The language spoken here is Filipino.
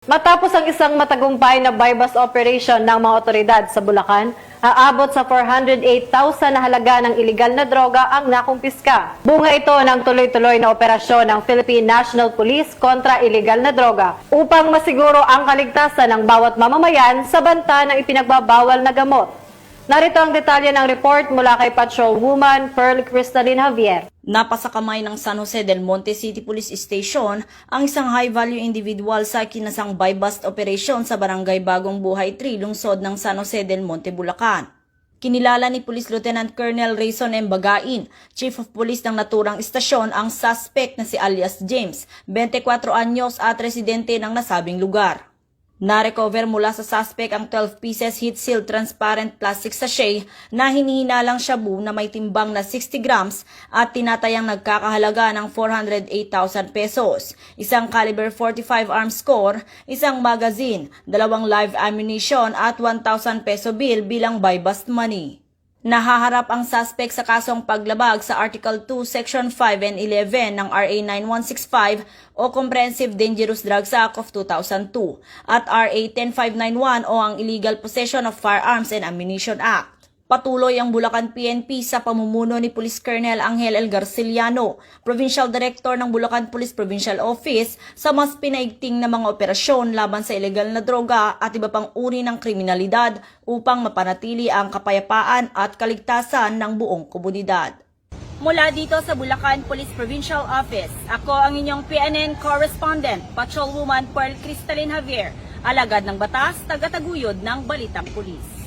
Matapos ang isang matagumpay na buy-bust operation ng mga otoridad sa Bulacan, aabot sa 408,000 na halaga ng iligal na droga ang nakumpiska. Bunga ito ng tuloy-tuloy na operasyon ng Philippine National Police kontra iligal na droga upang masiguro ang kaligtasan ng bawat mamamayan sa banta ng ipinagbabawal na gamot. Narito ang detalye ng report mula kay Patrolwoman Pearl Cristalin Javier. Napasakamay ng San Jose del Monte City Police Station ang isang high-value individual sa kinasang buy-bust operation sa Barangay Bagong Buhay 3, lungsod ng San Jose del Monte, Bulacan. Kinilala ni Police Lieutenant Colonel Rayson M. Bagain, Chief of Police ng naturang istasyon, ang suspect na si alias James, 24 anyos at residente ng nasabing lugar. Na-recover mula sa suspect ang 12 pieces heat-sealed transparent plastic sachet na hinihinalang shabu na may timbang na 60 grams at tinatayang nagkakahalaga ng 408,000 pesos, isang caliber 45 arms score, isang magazine, 2 live ammunition at 1,000 peso bill bilang buy-bust money. Nahaharap ang suspect sa kasong paglabag sa Article 2, Section 5 and 11 ng RA 9165 o Comprehensive Dangerous Drugs Act of 2002 at RA 10591 o ang Illegal Possession of Firearms and Ammunition Act. Patuloy ang Bulacan PNP sa pamumuno ni Police Colonel Angel L. Garciliano, Provincial Director ng Bulacan Police Provincial Office, sa mas pinaigting na mga operasyon laban sa ilegal na droga at iba pang uri ng kriminalidad upang mapanatili ang kapayapaan at kaligtasan ng buong komunidad. Mula dito sa Bulacan Police Provincial Office, ako ang inyong PNN Correspondent, Patrolwoman Pearl Cristalin Javier, alagad ng batas, tagataguyod ng Balitang Pulis.